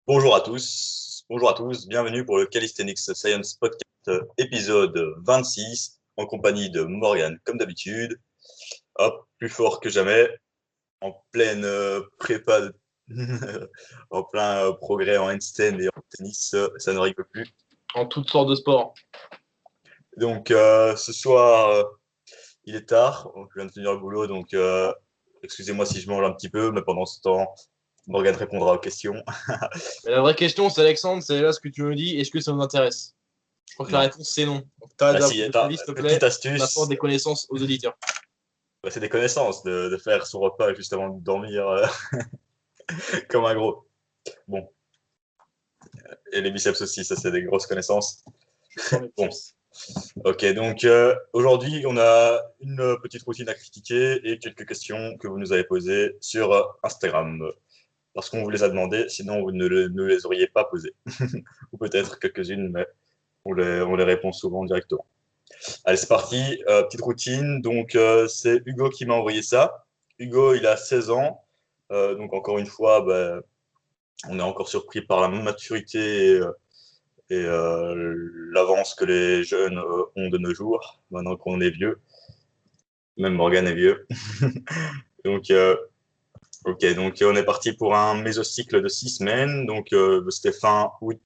Bonjour à tous, bienvenue pour le Calisthenics Science Podcast épisode 26 en compagnie de Morgan comme d'habitude. Hop, plus fort que jamais, en pleine prépa, en plein progrès en handstand et en tennis, ça ne rigole plus. En toutes sortes de sports. Donc ce soir, il est tard, je viens de finir le boulot, donc excusez-moi si je mange un petit peu, mais pendant ce temps, Morgan répondra aux questions. Mais la vraie question, c'est Alexandre, c'est là ce que tu me dis, est-ce que ça nous intéresse? Je crois que la Non. réponse, c'est non. Donc, t'as Ah de si, votre avis, s'il te petite plaît, on apporte astuce, des connaissances aux auditeurs. bah, c'est des connaissances de faire son repas juste avant de dormir comme un gros. Bon, et les biceps aussi, ça c'est des grosses connaissances. Je sens mes Bon, chips. ok, donc aujourd'hui on a une petite routine à critiquer et quelques questions que vous nous avez posées sur Instagram. Parce qu'on vous les a demandées, sinon vous ne les auriez pas posées. Ou peut-être quelques-unes, mais on les répond souvent directement. Allez, c'est parti, petite routine. Donc c'est Hugo qui m'a envoyé ça. Hugo, il a 16 ans. Donc encore une fois, bah, on est encore surpris par la maturité et l'avance que les jeunes ont de nos jours, maintenant qu'on est vieux. Même Morgan est vieux. Donc, ok, donc on est parti pour un mésocycle de 6 semaines. Donc, c'était fin août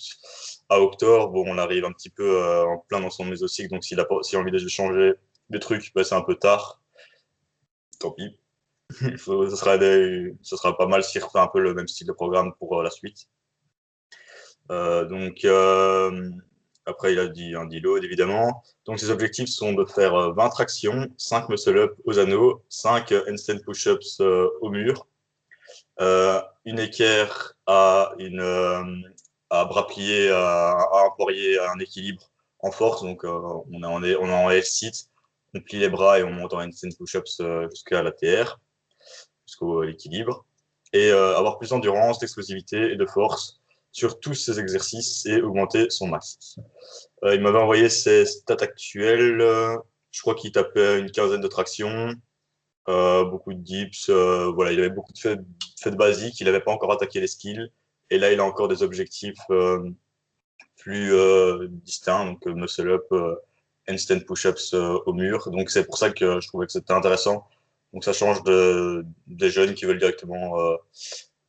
à octobre. Bon, on arrive un petit peu en plein dans son mésocycle. Donc, s'il a envie de changer des trucs, bah, c'est un peu tard. Tant pis. Ce sera pas mal s'il refait un peu le même style de programme pour la suite. Donc, après, il a dit un deload, évidemment. Donc, ses objectifs sont de faire 20 tractions, 5 muscle-up aux anneaux, 5 handstand push-ups au mur, une équerre à bras pliés, à un poirier, à un équilibre en force. Donc, on est en L-sit, on plie les bras et on monte en handstand push-ups jusqu'à la TR, jusqu'à l'équilibre. Et avoir plus d'endurance, d'explosivité et de force sur tous ces exercices et augmenter son max. Il m'avait envoyé ses stats actuelles. Je crois qu'il tapait une quinzaine de tractions, beaucoup de dips. Voilà, il avait beaucoup de faits basiques. Il n'avait pas encore attaqué les skills. Et là, il a encore des objectifs plus distincts, donc muscle up, handstand push-ups au mur. Donc c'est pour ça que je trouvais que c'était intéressant. Donc ça change des jeunes qui veulent directement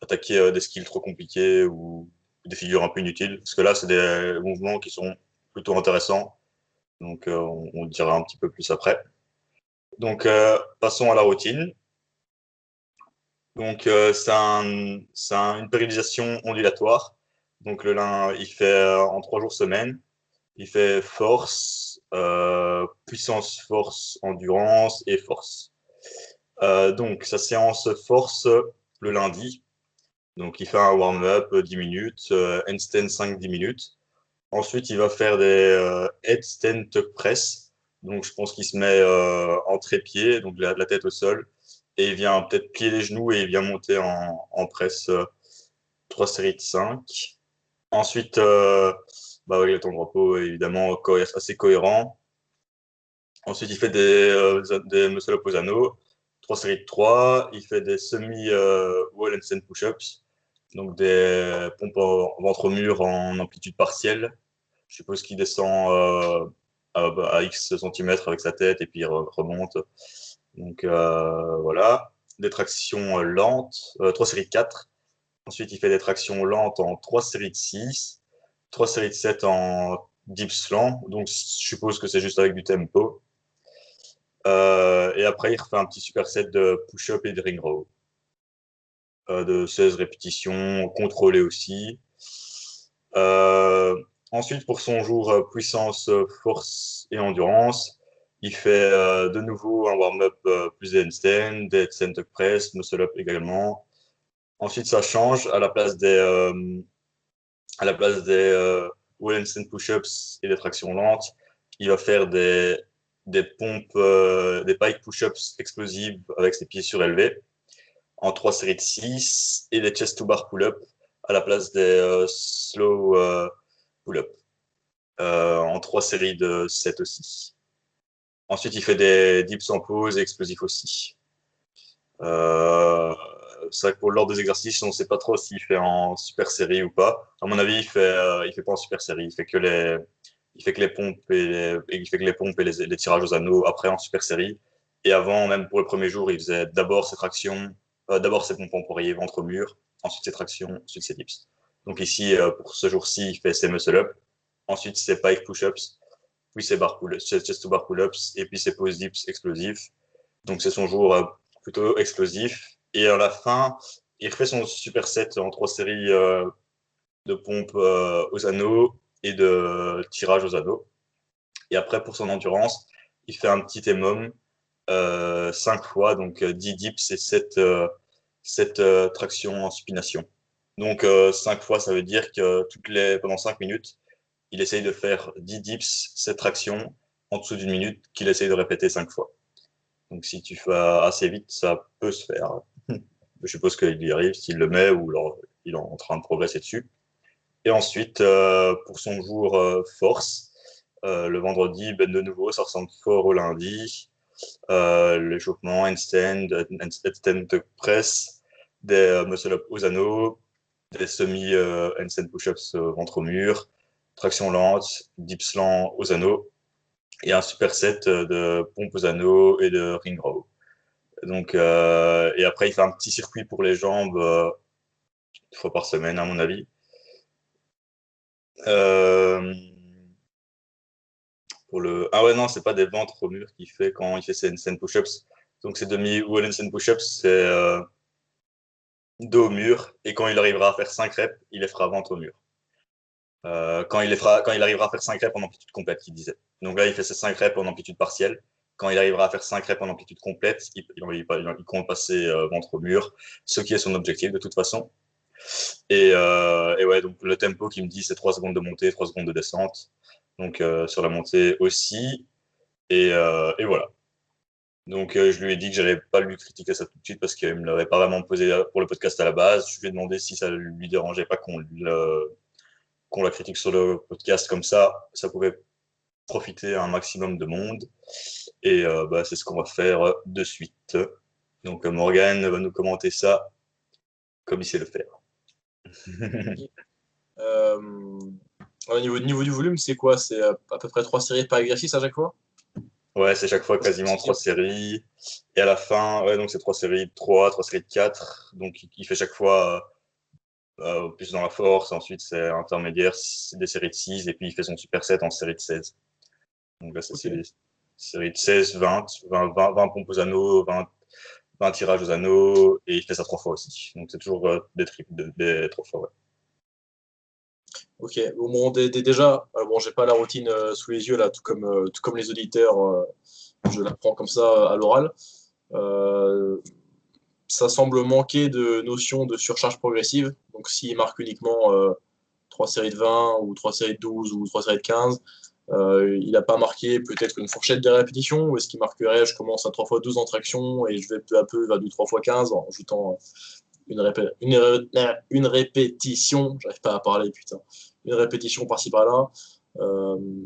attaquer des skills trop compliqués ou des figures un peu inutiles. Parce que là, c'est des mouvements qui sont plutôt intéressants. Donc, on dira un petit peu plus après. Donc, passons à la routine. Donc, une périodisation ondulatoire. Donc, le lin, il fait en 3 jours semaine. Il fait force, puissance, force, endurance et force. Donc, sa séance force le lundi. Donc, il fait un warm-up 10 minutes, handstand 5-10 minutes. Ensuite, il va faire des headstand tuck press. Donc, je pense qu'il se met en trépied, donc la tête au sol, et il vient peut-être plier les genoux et il vient monter en presse 3 séries de 5. Ensuite, bah, avec le temps de repos, évidemment, assez cohérent. Ensuite, il fait des muscle-up aux anneaux, 3 séries de 3. Il fait des semi-wall and stand push-ups, donc des pompes en ventre au mur en amplitude partielle. Je suppose qu'il descend à X centimètres avec sa tête et puis il remonte. Donc voilà. Des tractions lentes, 3 séries de 4. Ensuite, il fait des tractions lentes en 3 séries de 6, 3 séries de 7 en dips lents. Donc je suppose que c'est juste avec du tempo. Et après, il refait un petit superset de push-up et de ring row. De 16 répétitions, contrôlées aussi. Ensuite, pour son jour puissance, force et endurance, il fait de nouveau un warm-up plus des handstand, des headstand tuck press, muscle-up également. Ensuite, ça change à la place des wall handstand push-ups et des tractions lentes. Il va faire des pompes, des pike push-ups explosives avec ses pieds surélevés en 3 séries de 6 et des chest to bar pull-up à la place des slow pull-up en 3 séries de 7 aussi. Ensuite, il fait des dips en pause et explosifs aussi. Euh, c'est vrai que pour l'ordre des exercices, on ne sait pas trop s'il fait en super série ou pas. À mon avis, il fait pas en super série. Il fait que les pompes il fait que les pompes et les tirages aux anneaux après en super série. Et avant, même pour le premier jour, il faisait d'abord ses tractions, d'abord ses pompes emporiers ventre-mur, ensuite ses tractions, ensuite ses dips. Donc ici, pour ce jour-ci, il fait ses muscle-up, ensuite ses pike push-ups, puis ses chest to bar pull-ups, et puis ses pose dips explosifs. Donc c'est son jour plutôt explosif. Et à la fin, il refait son superset en 3 séries de pompes aux anneaux et de tirage aux anneaux. Et après, pour son endurance, il fait un petit EMOM 5 fois, donc 10 dips et 7 tractions en supination. Donc 5 fois, ça veut dire que pendant 5 minutes, il essaye de faire 10 dips, 7 tractions en dessous d'une minute qu'il essaye de répéter 5 fois. Donc si tu fais assez vite, ça peut se faire. Je suppose qu'il y arrive s'il le met ou alors il est en train de progresser dessus. Et ensuite, pour son jour force, le vendredi, ben de nouveau, ça ressemble fort au lundi. L'échauffement, handstand, handstand press, des muscle-up aux anneaux, des semi-handstand push-ups ventre au mur, traction lente, dips lents aux anneaux, et un superset de pompes aux anneaux et de ring row. Donc, et après, il fait un petit circuit pour les jambes 2 fois par semaine, à mon avis. Ah ouais, non, c'est pas des ventres au mur qu'il fait quand il fait ses handstand push-ups. Donc, c'est demi ou handstand push-ups, c'est dos au mur. Et quand il arrivera à faire 5 reps, il les fera ventre au mur. Quand il arrivera à faire 5 reps en amplitude complète, il disait. Donc là, il fait ses 5 reps en amplitude partielle. Quand il arrivera à faire 5 reps en amplitude complète, il compte passer ventre au mur, ce qui est son objectif de toute façon. Et ouais, donc le tempo qui me dit, c'est 3 secondes de montée, 3 secondes de descente. Donc sur la montée aussi. Et voilà. Donc je lui ai dit que j'allais pas lui critiquer ça tout de suite parce qu'il me l'avait pas vraiment posé pour le podcast à la base. Je lui ai demandé si ça lui dérangeait pas qu'on la critique sur le podcast comme ça pouvait profiter à un maximum de monde. Et bah, c'est ce qu'on va faire de suite. Donc Morgan va nous commenter ça comme il sait le faire. Au niveau du volume, c'est quoi? C'est à peu près 3 séries par exercice à chaque fois? Ouais, c'est chaque fois quasiment 3 séries. Et à la fin, ouais, donc c'est 3 séries de 3 séries de 4. Donc il fait chaque fois plus dans la force. Ensuite, c'est intermédiaire, c'est des séries de 6. Et puis il fait son superset en série de 16. Donc là, c'est des séries de 16, 20 pompes aux anneaux, 20 tirages aux anneaux. Et il fait ça 3 fois aussi. Donc c'est toujours des 3 fois, ouais. Ok, bon, déjà, bon, j'ai pas la routine sous les yeux là, tout comme les auditeurs, je la prends comme ça à l'oral. Euh, Ça semble manquer de notion de surcharge progressive. Donc, s'il marque uniquement 3 séries de 20 ou 3 séries de 12 ou 3 séries de 15, il n'a pas marqué peut-être une fourchette de répétition, ou est-ce qu'il marquerait je commence à 3 x 12 en traction et je vais peu à peu vers du 3 x 15 en ajoutant une répétition, j'arrive pas à parler, putain, une répétition par-ci par-là.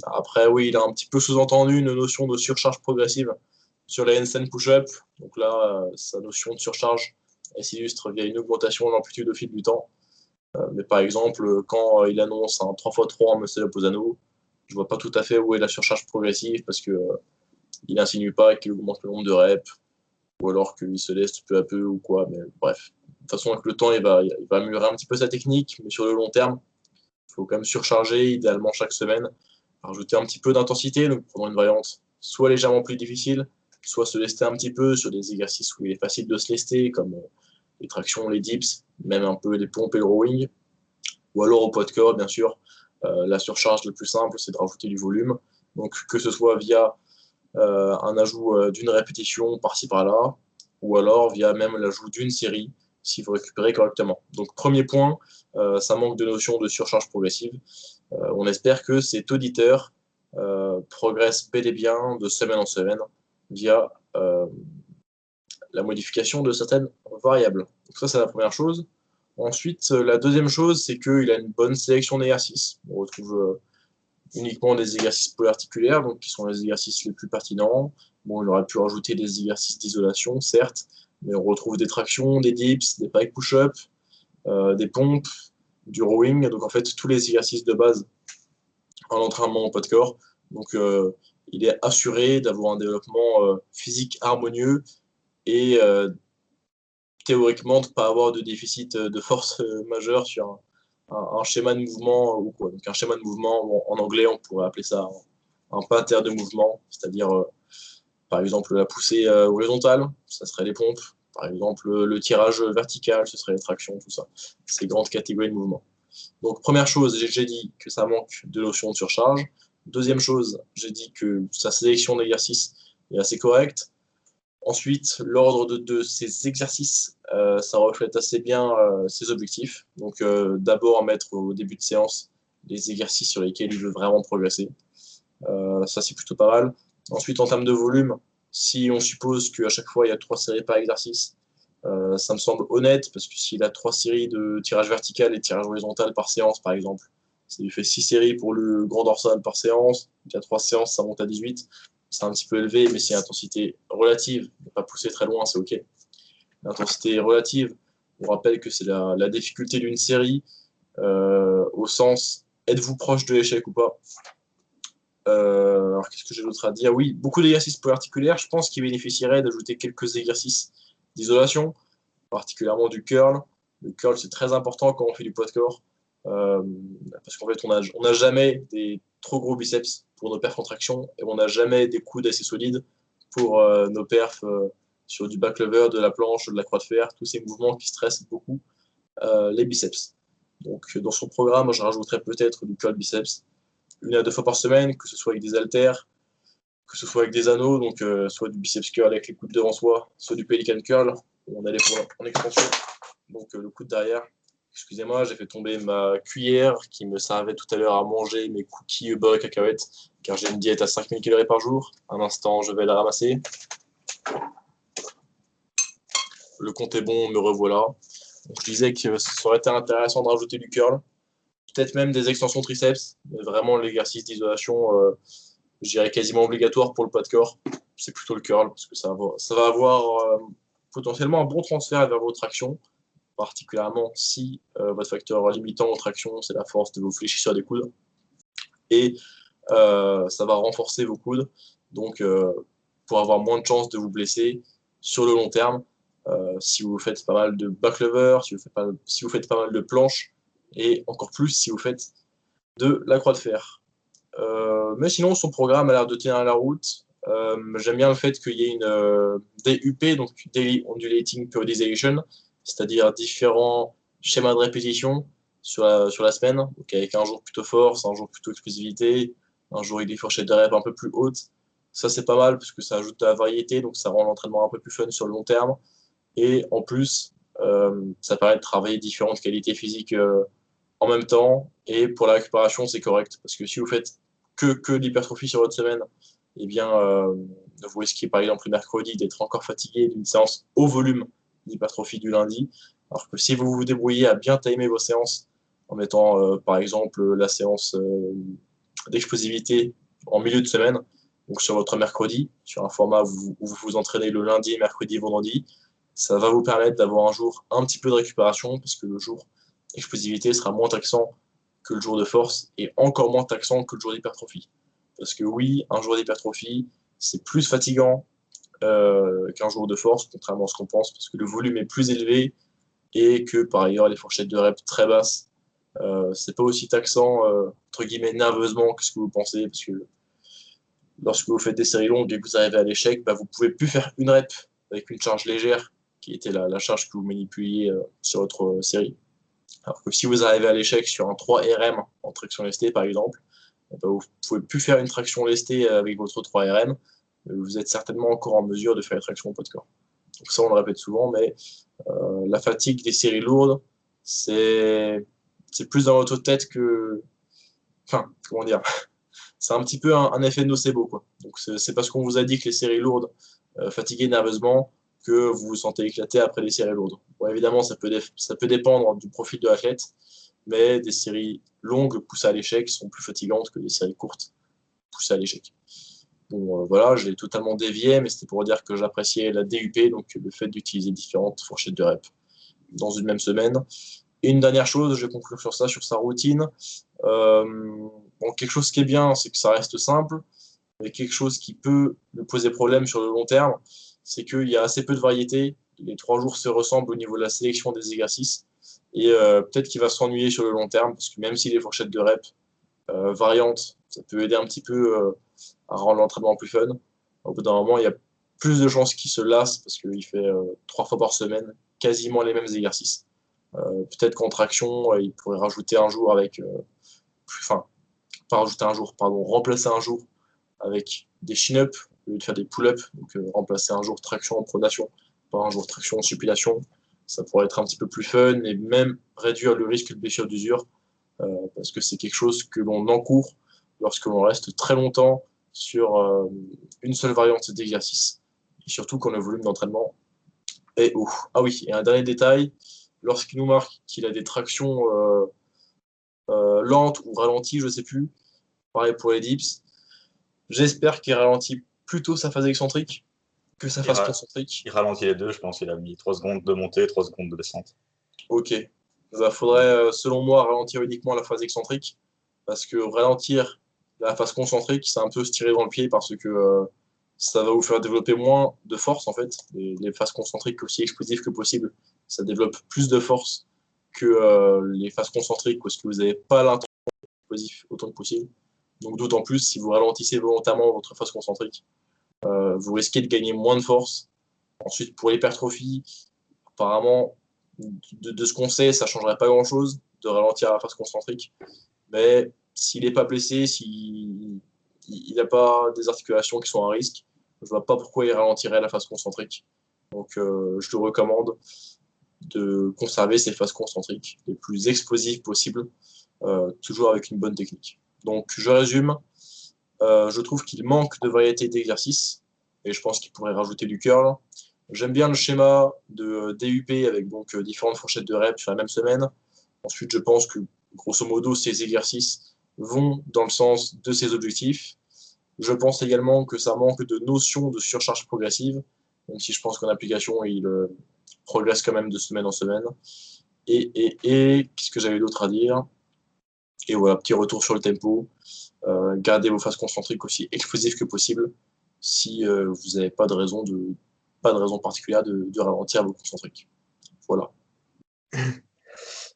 Après, oui, il a un petit peu sous-entendu une notion de surcharge progressive sur les handstand push-up. Donc là, sa notion de surcharge, elle s'illustre via une augmentation de l'amplitude au fil du temps. Mais par exemple, quand il annonce un 3x3 en muscle-up aux anneaux, je vois pas tout à fait où est la surcharge progressive parce que il insinue pas qu'il augmente le nombre de reps ou alors qu'il se laisse peu à peu ou quoi. Mais bref, de toute façon, avec le temps, il va améliorer un petit peu sa technique, mais sur le long terme, il faut quand même surcharger, idéalement chaque semaine, rajouter un petit peu d'intensité, donc prendre une variante soit légèrement plus difficile, soit se lester un petit peu sur des exercices où il est facile de se lester, comme les tractions, les dips, même un peu les pompes et le rowing, ou alors au poids de corps, bien sûr. La surcharge le plus simple, c'est de rajouter du volume, donc que ce soit via un ajout d'une répétition par-ci par-là, ou alors via même l'ajout d'une série s'il faut récupérer correctement. Donc premier point, ça manque de notion de surcharge progressive. On espère que cet auditeur progresse bel et bien de semaine en semaine via la modification de certaines variables. Donc ça, c'est la première chose. Ensuite, la deuxième chose, c'est qu'il a une bonne sélection d'exercices. On retrouve uniquement des exercices polyarticulaires, donc qui sont les exercices les plus pertinents. Bon, il aurait pu rajouter des exercices d'isolation, certes, Mais on retrouve des tractions, des dips, des pike push-up, des pompes, du rowing. Donc en fait, tous les exercices de base en entraînement en poids de corps. Donc il est assuré d'avoir un développement physique harmonieux et théoriquement de ne pas avoir de déficit de force majeur sur un schéma de mouvement ou quoi. Donc un schéma de mouvement, en anglais, on pourrait appeler ça un pattern de mouvement, c'est-à-dire par exemple la poussée horizontale, ça serait les pompes. Par exemple, le tirage vertical, ce serait les tractions, tout ça. Ces grandes catégories de mouvements. Donc, première chose, j'ai dit que ça manque de notion de surcharge. Deuxième chose, j'ai dit que sa sélection d'exercices est assez correcte. Ensuite, l'ordre de ces exercices, ça reflète assez bien ses objectifs. Donc, d'abord mettre au début de séance les exercices sur lesquels il veut vraiment progresser. Ça, c'est plutôt pas mal. Ensuite, en termes de volume, si on suppose qu'à chaque fois, il y a 3 séries par exercice, ça me semble honnête, parce que s'il a 3 séries de tirage vertical et tirage horizontal par séance, par exemple, ça lui fait 6 séries pour le grand dorsal par séance. Il y a 3 séances, ça monte à 18. C'est un petit peu élevé, mais c'est une intensité relative. Ne pas pousser très loin, c'est OK. L'intensité relative, on rappelle que c'est la difficulté d'une série, au sens êtes-vous proche de l'échec ou pas. Alors, qu'est-ce que j'ai d'autre à dire? Oui, beaucoup d'exercices polyarticulaires. Je pense qu'il bénéficierait d'ajouter quelques exercices d'isolation, particulièrement du curl. Le curl, c'est très important quand on fait du poids de corps, euh, parce qu'en fait, on n'a jamais des trop gros biceps pour nos perfs en traction, et on n'a jamais des coudes assez solides pour nos perfs sur du back lever, de la planche, de la croix de fer, tous ces mouvements qui stressent beaucoup les biceps. Donc, dans son programme, je rajouterais peut-être du curl biceps 1 à 2 fois par semaine, que ce soit avec des haltères, que ce soit avec des anneaux, donc soit du biceps curl avec les coudes devant soi, soit du pelican curl, où on allait en extension, donc le coude derrière. Excusez-moi, j'ai fait tomber ma cuillère qui me servait tout à l'heure à manger mes cookies beurre et cacahuètes, car j'ai une diète à 5000 calories par jour. Un instant, je vais la ramasser. Le compte est bon, me revoilà. Donc, je disais que ça aurait été intéressant de rajouter du curl, peut-être même des extensions triceps, mais vraiment l'exercice d'isolation, je dirais quasiment obligatoire pour le poids de corps. C'est plutôt le curl, parce que ça va avoir potentiellement un bon transfert vers vos tractions, particulièrement si votre facteur limitant aux tractions, c'est la force de vos fléchisseurs des coudes. Et ça va renforcer vos coudes, donc pour avoir moins de chances de vous blesser sur le long terme, si vous faites pas mal de back lever, si vous faites pas mal de planches, et encore plus si vous faites de la croix de fer. Mais sinon, son programme a l'air de tenir à la route. J'aime bien le fait qu'il y ait une DUP, donc Daily Undulating Periodization, c'est-à-dire différents schémas de répétition sur la semaine, donc avec un jour plutôt force, un jour plutôt explosivité, un jour avec des fourchettes de rep un peu plus hautes. Ça, c'est pas mal parce que ça ajoute de la variété, donc ça rend l'entraînement un peu plus fun sur le long terme. Et en plus, ça permet de travailler différentes qualités physiques en même temps. Et pour la récupération, c'est correct parce que si vous faites que de l'hypertrophie sur votre semaine, eh bien, vous risquez par exemple le mercredi d'être encore fatigué d'une séance au volume d'hypertrophie du lundi. Alors que si vous vous débrouillez à bien timer vos séances en mettant par exemple la séance d'explosivité en milieu de semaine, donc sur votre mercredi, sur un format où vous vous entraînez le lundi, mercredi, vendredi, ça va vous permettre d'avoir un jour un petit peu de récupération parce que le jour explosivité sera moins taxant que le jour de force et encore moins taxant que le jour d'hypertrophie. Parce que oui, un jour d'hypertrophie, c'est plus fatigant qu'un jour de force, contrairement à ce qu'on pense, parce que le volume est plus élevé et que par ailleurs les fourchettes de reps très basses, c'est pas aussi taxant entre guillemets nerveusement que ce que vous pensez, parce que lorsque vous faites des séries longues et que vous arrivez à l'échec, bah, vous pouvez plus faire une rep avec une charge légère qui était la charge que vous manipuliez sur votre série. Alors que si vous arrivez à l'échec sur un 3 RM en traction lestée par exemple, bah, vous ne pouvez plus faire une traction lestée avec votre 3 RM, vous êtes certainement encore en mesure de faire une traction au poids de corps. Donc ça, on le répète souvent, mais la fatigue des séries lourdes, c'est plus dans votre tête que... Enfin, comment dire? C'est un petit peu un effet nocebo, quoi. Donc c'est parce qu'on vous a dit que les séries lourdes fatiguaient nerveusement que vous vous sentez éclaté après les séries lourdes. Bon, évidemment, ça peut dépendre du profil de l'athlète, mais des séries longues poussées à l'échec sont plus fatigantes que des séries courtes poussées à l'échec. Bon, voilà, je l'ai totalement dévié, mais c'était pour dire que j'appréciais la DUP, donc le fait d'utiliser différentes fourchettes de reps dans une même semaine. Et une dernière chose, je vais conclure sur ça, sur sa routine. Euh, bon, quelque chose qui est bien, c'est que ça reste simple, mais quelque chose qui peut me poser problème sur le long terme, c'est qu'il y a assez peu de variété. Les 3 jours se ressemblent au niveau de la sélection des exercices. Et peut-être qu'il va s'ennuyer sur le long terme, parce que même si les fourchettes de reps variantes, ça peut aider un petit peu à rendre l'entraînement plus fun. Au bout d'un moment, il y a plus de chances qu'il se lasse, parce qu'il fait 3 fois par semaine quasiment les mêmes exercices. Peut-être qu'en traction, il pourrait rajouter un jour avec, enfin, pas rajouter un jour, pardon, remplacer un jour avec des chin-up au lieu de faire des pull-up, donc remplacer un jour traction en pronation par un jour traction en supination. Ça pourrait être un petit peu plus fun et même réduire le risque de blessure d'usure parce que c'est quelque chose que l'on encourt lorsque l'on reste très longtemps sur une seule variante d'exercice et surtout quand le volume d'entraînement est haut. Ah oui, et un dernier détail, lorsqu'il nous marque qu'il a des tractions lentes ou ralenties, je ne sais plus, pareil pour les dips, j'espère qu'il ralentit plutôt sa phase excentrique que sa Il, phase ra- concentrique. il ralentit les deux, je pense. Il a mis 3 secondes de montée, 3 secondes de descente. Ok. Il faudrait, selon moi, ralentir uniquement la phase excentrique. Parce que ralentir la phase concentrique, c'est un peu se tirer dans le pied parce que ça va vous faire développer moins de force, en fait. Les phases concentriques aussi explosives que possible, ça développe plus de force que les phases concentriques parce que vous n'avez pas l'intention explosif autant que possible. Donc d'autant plus si vous ralentissez volontairement votre phase concentrique, vous risquez de gagner moins de force. Ensuite, pour l'hypertrophie, apparemment, de ce qu'on sait, ça ne changerait pas grand-chose de ralentir la phase concentrique. Mais s'il n'est pas blessé, s'il n'a pas des articulations qui sont à risque, je ne vois pas pourquoi il ralentirait la phase concentrique. Donc, je te recommande de conserver ces phases concentriques les plus explosives possibles, toujours avec une bonne technique. Donc, je résume. Je trouve qu'il manque de variété d'exercices et je pense qu'il pourrait rajouter du curl. J'aime bien le schéma de DUP avec donc différentes fourchettes de reps sur la même semaine. Ensuite, je pense que grosso modo, ces exercices vont dans le sens de ces objectifs. Je pense également que ça manque de notion de surcharge progressive, même si je pense qu'en application, il progresse quand même de semaine en semaine. Et qu'est-ce que j'avais d'autre à dire? Et voilà, petit retour sur le tempo. Gardez vos phases concentriques aussi explosives que possible si vous n'avez pas de raison particulière de ralentir vos concentriques. Voilà.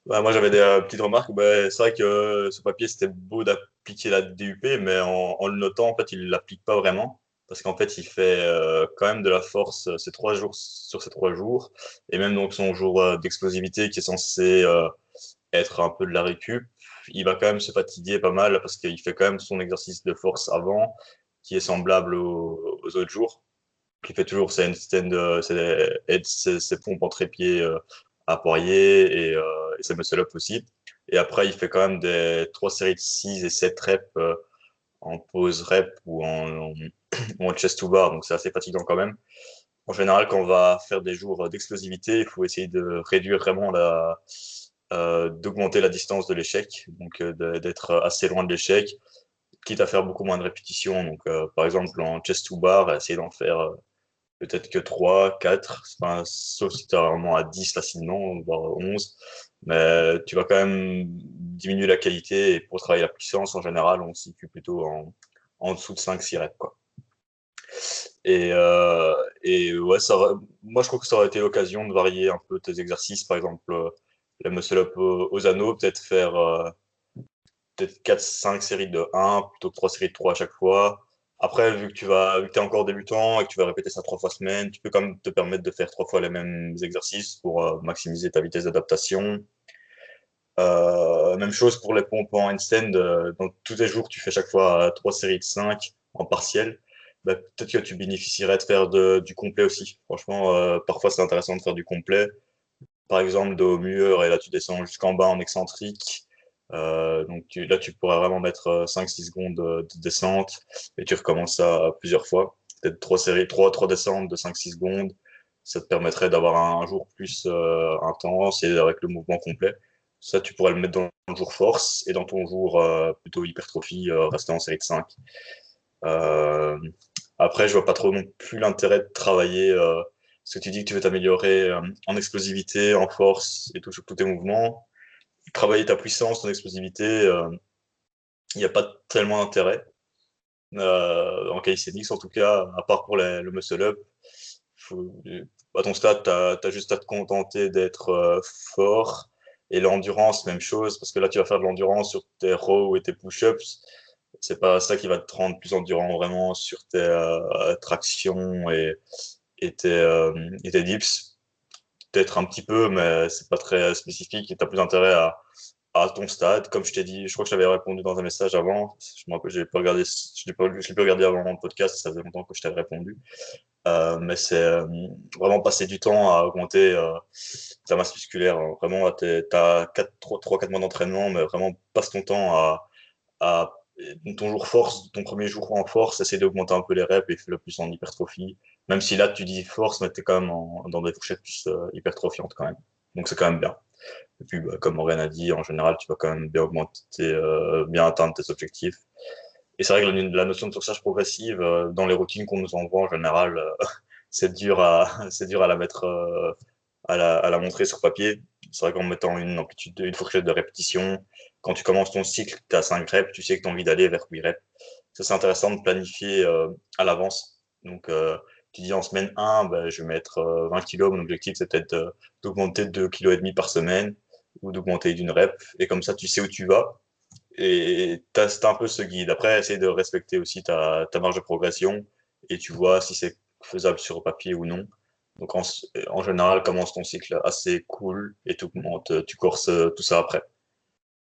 Bah, moi, j'avais des petites remarques. Bah, c'est vrai que ce papier, c'était beau d'appliquer la DUP, mais en le notant, en fait, il ne l'applique pas vraiment. Parce qu'en fait, il fait quand même de la force ces 3 jours sur ces 3 jours. Et même donc son jour d'explosivité qui est censé être un peu de la récup, il va quand même se fatiguer pas mal parce qu'il fait quand même son exercice de force avant, qui est semblable aux autres jours. Il fait toujours ses handstands, ses pompes en trépied à poirier et ses muscle-up aussi. Et après, il fait quand même des 3 séries de 6 et 7 reps en pause rep ou en chest to bar, donc c'est assez fatigant quand même. En général, quand on va faire des jours d'explosivité, il faut essayer de réduire vraiment d'augmenter la distance de l'échec, donc d'être assez loin de l'échec, quitte à faire beaucoup moins de répétitions. Donc, par exemple, en chest to bar, essayer d'en faire peut-être que 3, 4, enfin, sauf si tu es vraiment à 10 facilement, voire 11. Mais tu vas quand même diminuer la qualité et pour travailler la puissance, en général, on se situe plutôt en dessous de 5-6 reps, quoi. Et ouais, moi je trouve que ça aurait été l'occasion de varier un peu tes exercices, par exemple la muscle up aux anneaux, peut-être faire peut-être 4-5 séries de 1 plutôt que 3 séries de 3 à chaque fois. Après, vu que tu es encore débutant et que tu vas répéter ça 3 fois semaine, tu peux quand même te permettre de faire 3 fois les mêmes exercices pour maximiser ta vitesse d'adaptation. Même chose pour les pompes en handstand. Dans tous tes jours, tu fais chaque fois 3 séries de 5 en partiel. Bah, peut-être que tu bénéficierais de faire du complet aussi. Franchement, parfois c'est intéressant de faire du complet. Par exemple, de haut mur, et là tu descends jusqu'en bas en excentrique. Donc là, tu pourrais vraiment mettre 5-6 secondes de descente et tu recommences ça plusieurs fois. Peut-être 3 séries, trois descentes de 5-6 secondes. Ça te permettrait d'avoir un jour plus intense et avec le mouvement complet. Ça, tu pourrais le mettre dans le jour force et dans ton jour plutôt hypertrophie, rester en série de 5. Euh, Après, je vois pas trop non plus l'intérêt de travailler, parce que tu dis que tu veux t'améliorer en explosivité, en force et tout sur tous tes mouvements. Travailler ta puissance, ton explosivité, il n'y a pas tellement d'intérêt. En calisthenics, en tout cas, à part pour le muscle-up, faut- à ton stade, tu as juste à te contenter d'être fort. Et l'endurance, même chose, parce que là, tu vas faire de l'endurance sur tes rows et tes push-ups. C'est pas ça qui va te rendre plus endurant vraiment sur tes tractions et tes dips. Peut-être un petit peu, mais c'est pas très spécifique et tu as plus intérêt à ton stade. Comme je t'ai dit, je crois que je t'avais répondu dans un message avant. Je me rappelle, j'ai pas regardé, je l'ai pas regardé avant le podcast, ça faisait longtemps que je t'avais répondu. Mais c'est vraiment passer du temps à augmenter ta masse musculaire. Vraiment, t'as 3-4 mois d'entraînement, mais vraiment passe ton temps à ton jour force, ton premier jour en force, essaie d'augmenter un peu les reps et fais le plus en hypertrophie. Même si là, tu dis force, mais t'es quand même dans des fourchettes plus hypertrophiantes quand même. Donc c'est quand même bien. Et puis, bah, comme Morgan a dit, en général, tu vas quand même bien augmenter, bien atteindre tes objectifs. Et c'est vrai que la notion de surcharge progressive, dans les routines qu'on nous envoie en général, c'est dur c'est dur à la mettre, à la montrer sur papier. C'est vrai qu'en mettant une amplitude, une fourchette de répétition, quand tu commences ton cycle, tu as 5 reps, tu sais que tu as envie d'aller vers 8 reps. Ça, c'est intéressant de planifier à l'avance. Donc, tu dis en semaine 1, ben, je vais mettre 20 kilos. Mon objectif, c'est peut-être d'augmenter de 2,5 kg par semaine ou d'augmenter d'une rep. Et comme ça, tu sais où tu vas et t'as un peu ce guide. Après, essaye de respecter aussi ta marge de progression et tu vois si c'est faisable sur papier ou non. Donc, en général, commence ton cycle assez cool et tu corses tout ça après.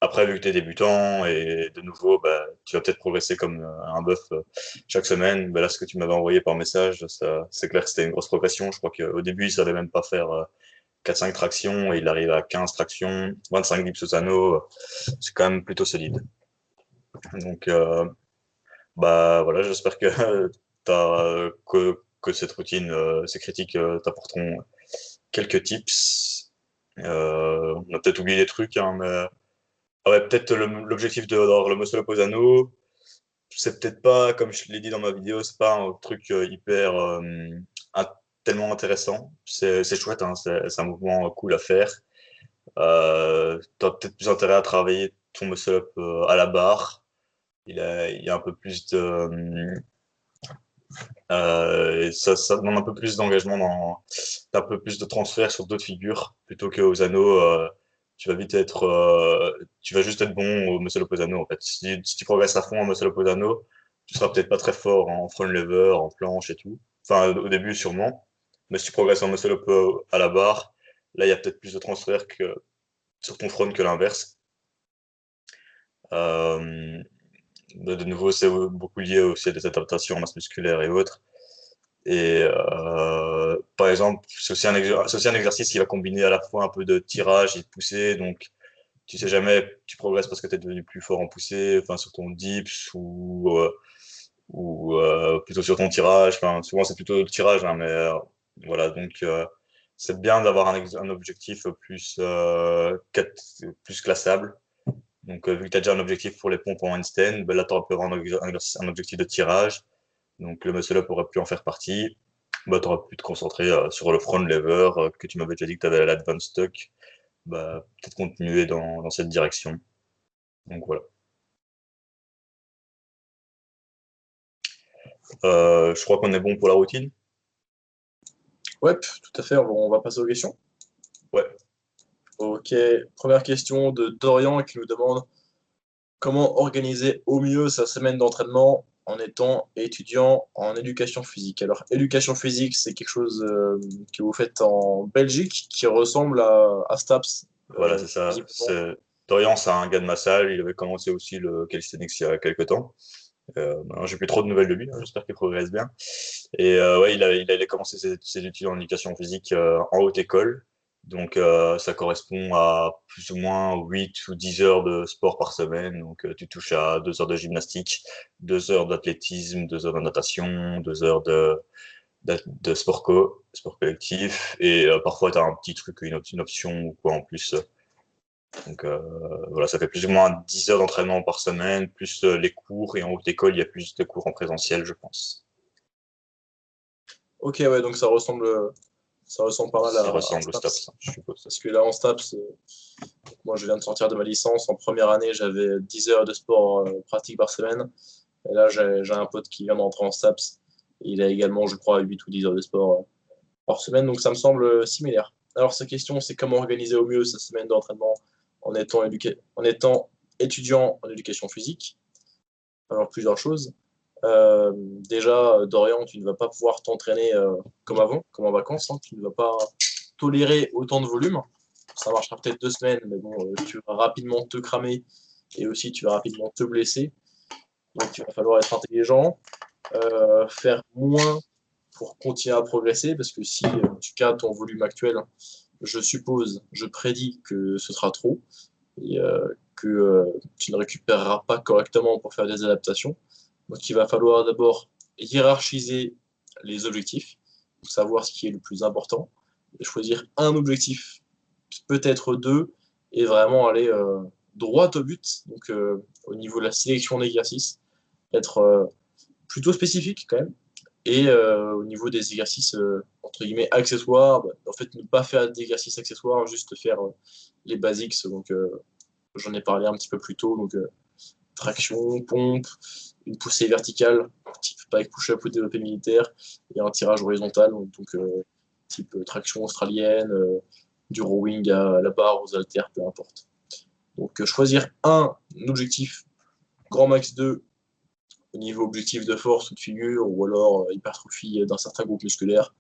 Après, vu que tu es débutant et de nouveau, bah, tu vas peut-être progresser comme un bœuf chaque semaine. Bah, là, ce que tu m'avais envoyé par message, c'est clair que c'était une grosse progression. Je crois qu'au début, il savait même pas faire 4-5 tractions et il arrive à 15 tractions, 25 dips aux anneaux. C'est quand même plutôt solide. Donc, bah voilà, j'espère que, que cette routine, ces critiques t'apporteront quelques tips. On a peut-être oublié des trucs, hein, mais ah ouais, peut-être l'objectif d'avoir le muscle up aux anneaux, c'est peut-être pas, comme je l'ai dit dans ma vidéo, c'est pas un truc hyper in- tellement intéressant. C'est chouette, hein, c'est un mouvement cool à faire. T'as peut-être plus intérêt à travailler ton muscle up à la barre. Il y a un peu plus de et ça demande un peu plus d'engagement un peu plus de transfert sur d'autres figures plutôt qu'aux anneaux. Tu vas juste être bon au muscle up aux anneaux en fait. Si tu progresses à fond en muscle up aux anneaux, tu seras peut-être pas très fort en front lever, en planche et tout. Enfin, au début sûrement. Mais si tu progresses en muscle up à la barre, là il y a peut-être plus de transfert que sur ton front que l'inverse. Euh, de nouveau, c'est beaucoup lié aussi à des adaptations en masse musculaire et autres. Et par exemple, c'est aussi un exercice qui va combiner à la fois un peu de tirage et de poussée. Donc, tu sais jamais, tu progresses parce que tu es devenu plus fort en poussée, enfin sur ton dips ou plutôt sur ton tirage. Enfin, souvent c'est plutôt le tirage, hein, mais voilà. Donc, c'est bien d'avoir un objectif plus classable. Donc, vu que tu as déjà un objectif pour les pompes en handstand, ben là, tu auras un objectif de tirage. Donc, le muscle-up aurait pu en faire partie. Bah, tu aurais pu te concentrer sur le front lever, que tu m'avais déjà dit que tu avais l'advanced stock. Bah, peut-être continuer dans cette direction. Donc, voilà. Je crois qu'on est bon pour la routine. Ouais, tout à fait. On va passer aux questions. Ouais. Ok, première question de Dorian qui nous demande comment organiser au mieux sa semaine d'entraînement en étant étudiant en éducation physique. Alors, éducation physique, c'est quelque chose que vous faites en Belgique qui ressemble à STAPS, Voilà, c'est ça. visiblement. Dorian, c'est un gars de ma salle. Il avait commencé aussi le calisthenics il y a quelques temps. Maintenant, j'ai plus trop de nouvelles de lui, hein. J'espère qu'il progresse bien. Et ouais, il a commencé ses études en éducation physique en haute école. Donc, ça correspond à plus ou moins 8 ou 10 heures de sport par semaine. Donc, tu touches à 2 heures de gymnastique, 2 heures d'athlétisme, 2 heures de natation, 2 heures de sport collectif. Et parfois, tu as un petit truc, une option ou quoi en plus. Donc, voilà, ça fait plus ou moins 10 heures d'entraînement par semaine, plus les cours. Et en haute école, il y a plus de cours en présentiel, je pense. Ok, ouais, donc ça ressemble pas mal Ça à ressemble au STAPS. STAPS, je suppose. Parce que là, en STAPS, moi, je viens de sortir de ma licence. En première année, j'avais 10 heures de sport pratique par semaine. Et là, j'ai un pote qui vient d'entrer en STAPS. Il a également, je crois, 8 ou 10 heures de sport par semaine. Donc, ça me semble similaire. Alors, sa question, c'est comment organiser au mieux sa semaine d'entraînement en étant étudiant en éducation physique. Alors, plusieurs choses. Déjà, Dorian, tu ne vas pas pouvoir t'entraîner comme avant, comme en vacances, hein. Tu ne vas pas tolérer autant de volume. Ça marchera peut-être 2 semaines, mais bon, tu vas rapidement te cramer et aussi tu vas rapidement te blesser. Donc il va falloir être intelligent, faire moins pour continuer à progresser, parce que si tu gardes ton volume actuel, je suppose, je prédis que ce sera trop et que tu ne récupéreras pas correctement pour faire des adaptations. Donc il va falloir d'abord hiérarchiser les objectifs, pour savoir ce qui est le plus important, et choisir un objectif, peut-être deux, et vraiment aller droit au but. Donc au niveau de la sélection d'exercices, être plutôt spécifique quand même. Et au niveau des exercices entre guillemets accessoires, bah, en fait ne pas faire d'exercices accessoires, juste faire les basics. Donc j'en ai parlé un petit peu plus tôt. Donc traction, pompe, une poussée verticale, type pike push-up ou développé militaire, et un tirage horizontal, donc type traction australienne, du rowing à la barre, aux haltères, peu importe. Donc choisir un objectif, grand max 2 au niveau objectif de force ou de figure, ou alors hypertrophie d'un certain groupe musculaire.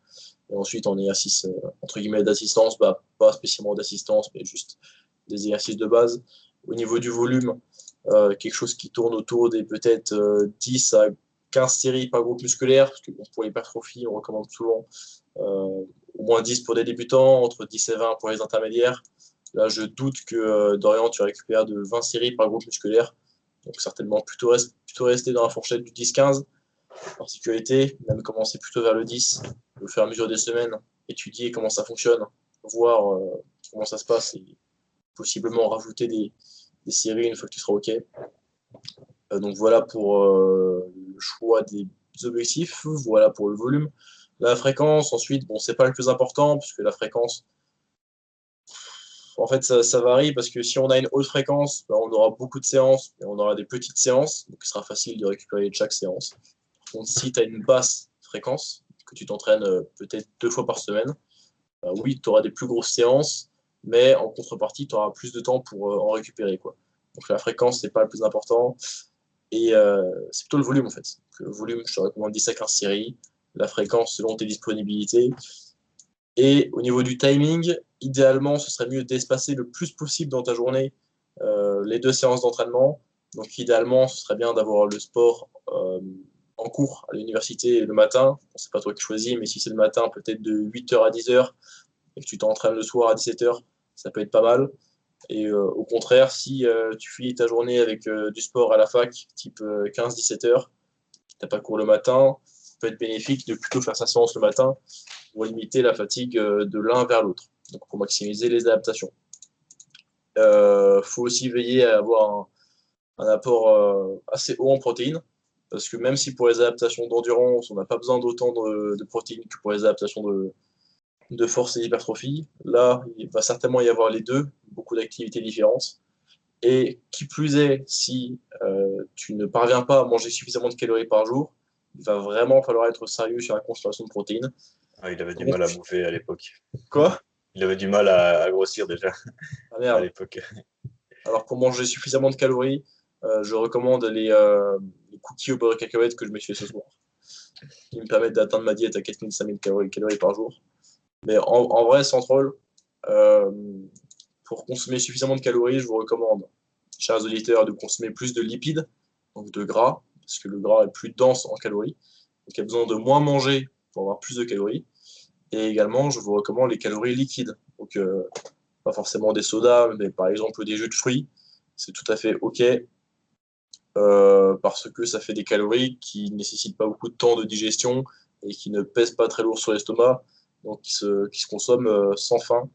Et ensuite, en exercice entre guillemets d'assistance, bah, pas spécialement d'assistance, mais juste des exercices de base. Au niveau du volume, quelque chose qui tourne autour des peut-être 10 à 15 séries par groupe musculaire, parce que bon, pour l'hypertrophie, on recommande souvent au moins 10 pour des débutants, entre 10 et 20 pour les intermédiaires. Là, je doute que Dorian, tu récupères de 20 séries par groupe musculaire. Donc certainement plutôt rester dans la fourchette du 10-15 en sécurité, même commencer plutôt vers le 10, au fur et à mesure des semaines, étudier comment ça fonctionne, voir comment ça se passe et possiblement rajouter des séries une fois que tu seras OK. Donc voilà pour le choix des objectifs, voilà pour le volume. La fréquence, ensuite, bon, c'est pas le plus important, puisque la fréquence, en fait, ça varie, parce que si on a une haute fréquence, ben, on aura beaucoup de séances, et on aura des petites séances, donc il sera facile de récupérer de chaque séance. Par contre, si tu as une basse fréquence, que tu t'entraînes peut-être 2 fois par semaine, ben oui, tu auras des plus grosses séances, mais en contrepartie, tu auras plus de temps pour en récupérer, quoi. Donc la fréquence, c'est pas le plus important. Et c'est plutôt le volume en fait. Donc, le volume, je te recommande 10 à 15 séries. La fréquence selon tes disponibilités. Et au niveau du timing, idéalement, ce serait mieux d'espacer le plus possible dans ta journée les 2 séances d'entraînement. Donc idéalement, ce serait bien d'avoir le sport en cours à l'université le matin. Bon, c'est pas toi qui choisis, mais si c'est le matin, peut-être de 8h à 10h, et que tu t'entraînes le soir à 17h, ça peut être pas mal. Et au contraire, si tu finis ta journée avec du sport à la fac, type 15-17 heures, tu n'as pas cours le matin, ça peut être bénéfique de plutôt faire sa séance le matin pour limiter la fatigue de l'un vers l'autre, donc pour maximiser les adaptations. Il faut aussi veiller à avoir un apport assez haut en protéines, parce que même si pour les adaptations d'endurance, on n'a pas besoin d'autant de protéines que pour les adaptations de force et d'hypertrophie, là, il va certainement y avoir les deux, beaucoup d'activités différentes. Et qui plus est, si tu ne parviens pas à manger suffisamment de calories par jour, il va vraiment falloir être sérieux sur la consommation de protéines. Ah, il avait du Donc, mal à bouffer à l'époque. quoi? Il avait du mal à grossir déjà Ah à merde. l'époque. Alors pour manger suffisamment de calories, je recommande les cookies au beurre de cacahuète que je me suis fait ce soir, qui me permettent d'atteindre ma diète à 4000-5000 calories par jour. Mais en vrai, sans troll, euh, pour consommer suffisamment de calories, je vous recommande, chers auditeurs, de consommer plus de lipides, donc de gras, parce que le gras est plus dense en calories. Donc il y a besoin de moins manger pour avoir plus de calories. Et également, je vous recommande les calories liquides. Donc pas forcément des sodas, mais par exemple des jus de fruits. C'est tout à fait OK, parce que ça fait des calories qui ne nécessitent pas beaucoup de temps de digestion et qui ne pèsent pas très lourd sur l'estomac, donc qui se consomment sans faim,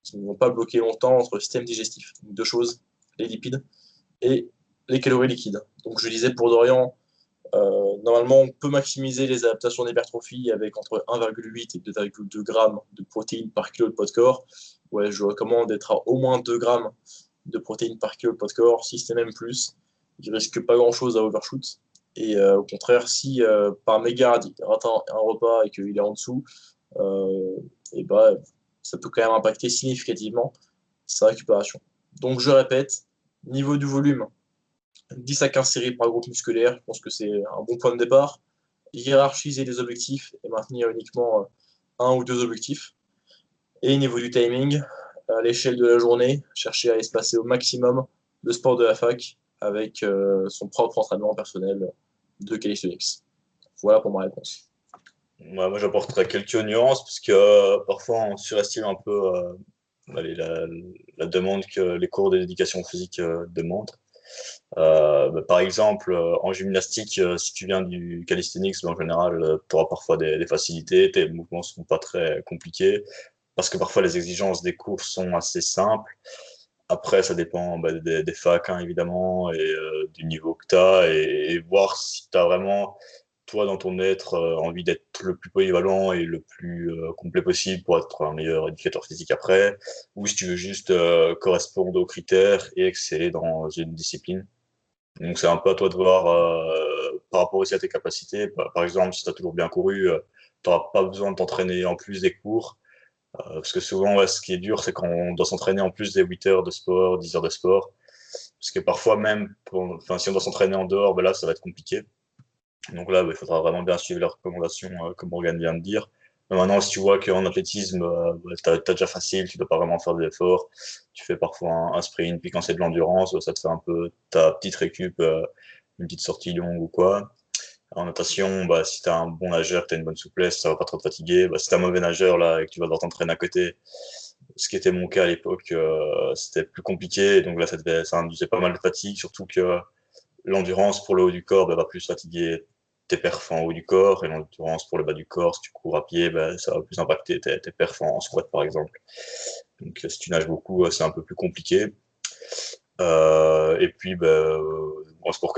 qui ne vont pas bloquer longtemps entre le système digestif. Donc, deux choses, les lipides et les calories liquides. Donc je disais pour Dorian, Normalement, on peut maximiser les adaptations d'hypertrophie avec entre 1,8 et 2,2 grammes de protéines par kilo de poids de corps. Ouais, je recommande d'être à au moins 2 grammes de protéines par kilo de poids de corps, si c'est même plus. Il risque pas grand-chose à overshoot. Et au contraire, si par mégarde il rate un repas et qu'il est en dessous, et bah, ça peut quand même impacter significativement sa récupération. Donc je répète, niveau du volume, 10 à 15 séries par groupe musculaire, je pense que c'est un bon point de départ. Hiérarchiser les objectifs et maintenir uniquement un ou deux objectifs. Et niveau du timing, à l'échelle de la journée, chercher à espacer au maximum le sport de la fac avec son propre entraînement personnel de calisthenics. Voilà pour ma réponse. Ouais, moi, j'apporterais quelques nuances parce que parfois on surestime un peu allez, la demande que les cours de l'éducation physique demandent. Par exemple, en gymnastique, si tu viens du calisthenics, en général, tu auras parfois des facilités, tes mouvements seront pas très compliqués, parce que parfois les exigences des cours sont assez simples. Après, ça dépend des facs, hein, évidemment, et du niveau que tu as, et voir si tu as vraiment, toi, dans ton être, envie d'être le plus polyvalent et le plus complet possible pour être un meilleur éducateur physique après, ou si tu veux juste correspondre aux critères et exceller dans une discipline. Donc c'est un peu à toi de voir par rapport aussi à tes capacités. Par exemple, si tu as toujours bien couru, tu n'auras pas besoin de t'entraîner en plus des cours. Parce que souvent, ouais, ce qui est dur, c'est quand on doit s'entraîner en plus des 8 heures de sport, 10 heures de sport. Parce que parfois même, enfin, si on doit s'entraîner en dehors, ben là, ça va être compliqué. Donc là, il faudra vraiment bien suivre les recommandations, comme Morgane vient de dire. Mais maintenant, si tu vois qu'en athlétisme, t'as déjà facile, tu dois pas vraiment faire des efforts, tu fais parfois un sprint, puis quand c'est de l'endurance, ça te fait un peu ta petite récup, une petite sortie longue ou quoi. En natation, si t'as un bon nageur, que t'as une bonne souplesse, ça va pas trop te fatiguer. Si t'es un mauvais nageur là et que tu vas devoir t'entraîner à côté, ce qui était mon cas à l'époque, c'était plus compliqué. Donc là, ça induisait pas mal de fatigue, surtout que l'endurance pour le haut du corps va plus fatiguer tes perfs en haut du corps, et l'endurance pour le bas du corps, si tu cours à pied, ça va plus impacter tes perfs en squat par exemple. Donc si tu nages beaucoup, c'est un peu plus compliqué. Et puis en sport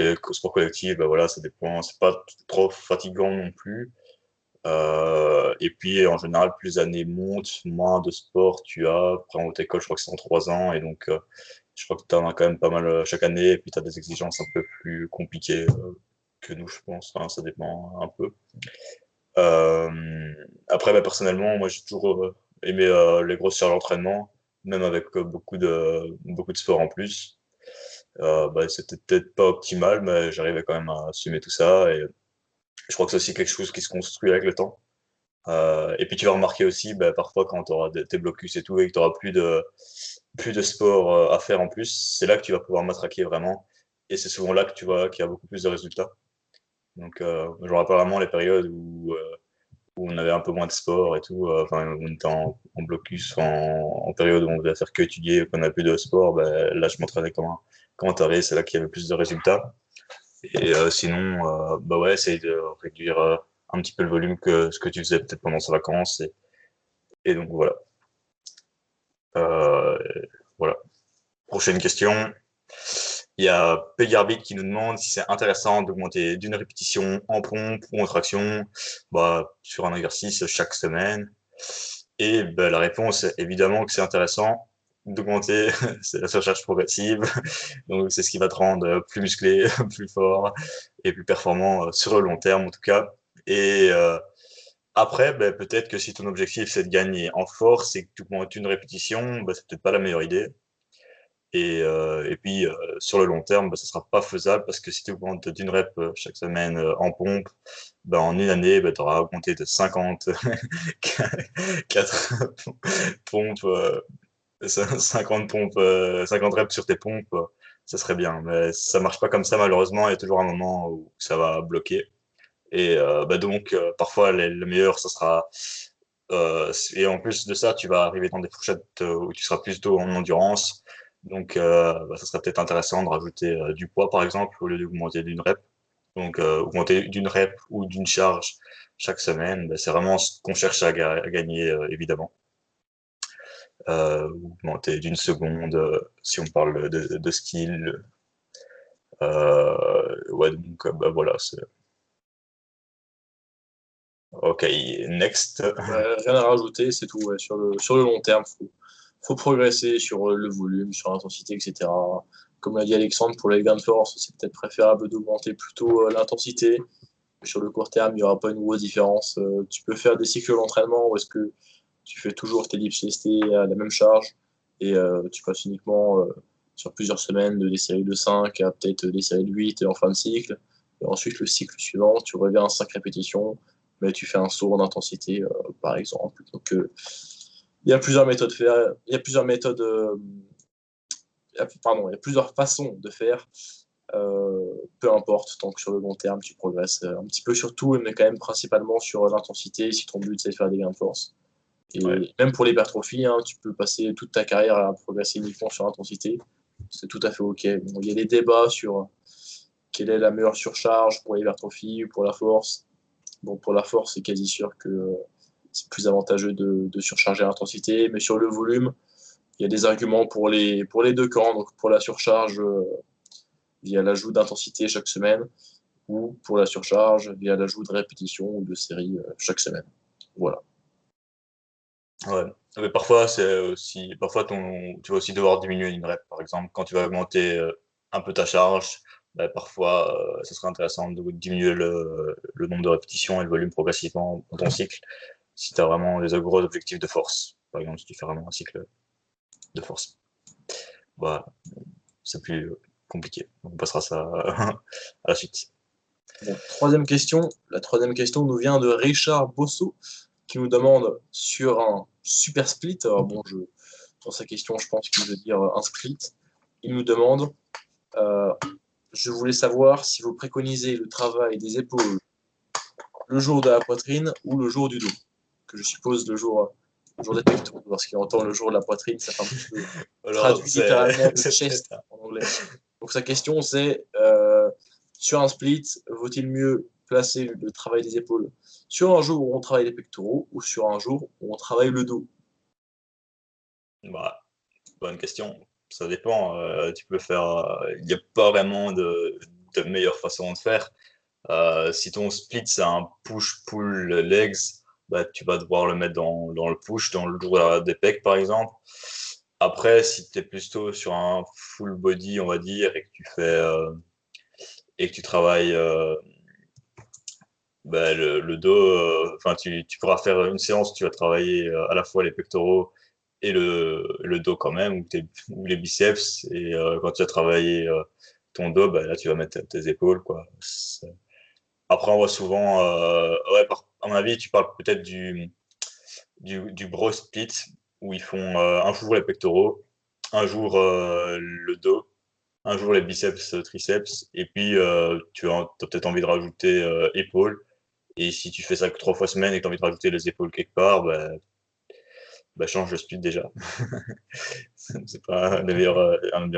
collectif, voilà, ça dépend, c'est pas trop fatigant non plus. Et puis en général, plus les années montent, moins de sport tu as. Après en haute école, je crois que c'est en 3 ans, et donc je crois que tu en as quand même pas mal chaque année, et puis tu as des exigences un peu plus compliquées que nous, je pense. Enfin, ça dépend un peu. Après, personnellement, moi j'ai toujours aimé les grosses charges d'entraînement, même avec beaucoup de sport en plus. C'était peut-être pas optimal, mais j'arrivais quand même à assumer tout ça, et je crois que c'est aussi quelque chose qui se construit avec le temps. Et puis tu vas remarquer aussi, parfois quand tu auras tes blocus et tout, et que tu auras plus de sport à faire en plus, c'est là que tu vas pouvoir matraquer vraiment. Et c'est souvent là que tu vois qu'il y a beaucoup plus de résultats. Donc, je me rappelle vraiment les périodes où on avait un peu moins de sport et tout. Enfin, on était en blocus, en période où on devait faire que étudier, qu'on n'avait plus de sport. Là, je m'entraînais comme un taré, c'est là qu'il y avait plus de résultats. Et sinon, ouais, essaye de réduire un petit peu le volume que ce que tu faisais peut-être pendant ces vacances. Et donc, voilà. Euh, voilà. Prochaine question. Il y a Pegarbit qui nous demande si c'est intéressant d'augmenter d'une répétition en pompe ou en traction sur un exercice chaque semaine. Et la réponse est évidemment que c'est intéressant d'augmenter, c'est la surcharge progressive. Donc c'est ce qui va te rendre plus musclé, plus fort et plus performant sur le long terme en tout cas. Et après, peut-être que si ton objectif c'est de gagner en force et que tu augmentes une répétition, c'est peut-être pas la meilleure idée. Et puis, sur le long terme, ça sera pas faisable parce que si tu augmentes d'une rep chaque semaine en pompe, en une année, tu auras augmenté de 50, 4 pompes, 50 pompes, 50 reps sur tes pompes, ça serait bien. Mais ça marche pas comme ça, malheureusement. Il y a toujours un moment où ça va bloquer. Et donc, parfois, le meilleur, ça sera. Et en plus de ça, tu vas arriver dans des fourchettes où tu seras plutôt en endurance. Donc, ça serait peut-être intéressant de rajouter du poids, par exemple, au lieu d'augmenter d'une rep. Donc, augmenter d'une rep ou d'une charge chaque semaine, c'est vraiment ce qu'on cherche à gagner, évidemment. Augmenter d'une seconde, si on parle de skill. Ouais, donc, voilà, Ok, next. Rien à rajouter, c'est tout. Ouais. Sur le long terme, faut progresser sur le volume, sur l'intensité, etc. Comme l'a dit Alexandre, pour les gains de force, c'est peut-être préférable d'augmenter plutôt l'intensité. Sur le court terme, il n'y aura pas une grosse différence. Tu peux faire des cycles d'entraînement où est-ce que tu fais toujours tes dips lestés à la même charge et tu passes uniquement sur plusieurs semaines de des séries de 5 à peut-être des séries de 8 en fin de cycle. Et ensuite, le cycle suivant, tu reviens à 5 répétitions, mais tu fais un saut en intensité, par exemple. Donc, il y a plusieurs méthodes de faire, il y a plusieurs méthodes, pardon, il y a plusieurs façons de faire. Peu importe, tant que sur le long terme, tu progresses un petit peu sur tout, mais quand même principalement sur l'intensité, si ton but c'est de faire des gains de force. Ouais. Et même pour l'hypertrophie, hein, tu peux passer toute ta carrière à progresser uniquement sur l'intensité. C'est tout à fait OK. Bon, il y a des débats sur quelle est la meilleure surcharge pour l'hypertrophie ou pour la force. Bon, pour la force, c'est quasi sûr que c'est plus avantageux de surcharger l'intensité, mais sur le volume, il y a des arguments pour les deux camps. Donc pour la surcharge via l'ajout d'intensité chaque semaine, ou pour la surcharge via l'ajout de répétitions ou de séries chaque semaine. Voilà. Ouais. Mais parfois, parfois tu vas aussi devoir diminuer une rep, par exemple. Quand tu vas augmenter un peu ta charge, bah, parfois, ce serait intéressant de diminuer le nombre de répétitions et le volume progressivement dans ton cycle, si tu as vraiment des gros objectifs de force. Par exemple, si tu fais vraiment un cycle de force. Voilà, c'est plus compliqué. On passera ça à la suite. Bon, troisième question. La troisième question nous vient de Richard Bosso qui nous demande sur un super split. Alors bon, dans sa question, je pense qu'il veut dire un split. Il nous demande euh, je voulais savoir si vous préconisez le travail des épaules le jour de la poitrine ou le jour du dos. Que je suppose le jour des pectoraux. Lorsqu'il entend le jour de la poitrine, ça fait un petit peu Alors, traduit littéralement de c'est peut-être. chest en anglais. Donc sa question c'est sur un split, vaut-il mieux placer le travail des épaules sur un jour où on travaille les pectoraux ou sur un jour où on travaille le dos? Bah, bonne question. Ça dépend. Tu peux faire. Il n'y a pas vraiment de meilleure façon de faire. Si ton split c'est un push-pull legs, bah, tu vas devoir le mettre dans le push, dans le jour des pecs par exemple. Après, si tu es plutôt sur un full body, on va dire, et que tu travailles bah, le dos, enfin, tu pourras faire une séance où tu vas travailler à la fois les pectoraux et le dos quand même, ou les biceps. Et quand tu as travaillé ton dos, bah, là, tu vas mettre tes épaules, quoi. Après, on voit souvent, ouais, à mon avis, tu parles peut-être du bro split, où ils font un jour les pectoraux, un jour le dos, un jour les biceps, triceps, et puis tu as peut-être envie de rajouter épaules. Et si tu fais ça que 3 fois semaine et que tu as envie de rajouter les épaules quelque part, bah change le split déjà. C'est pas un meilleur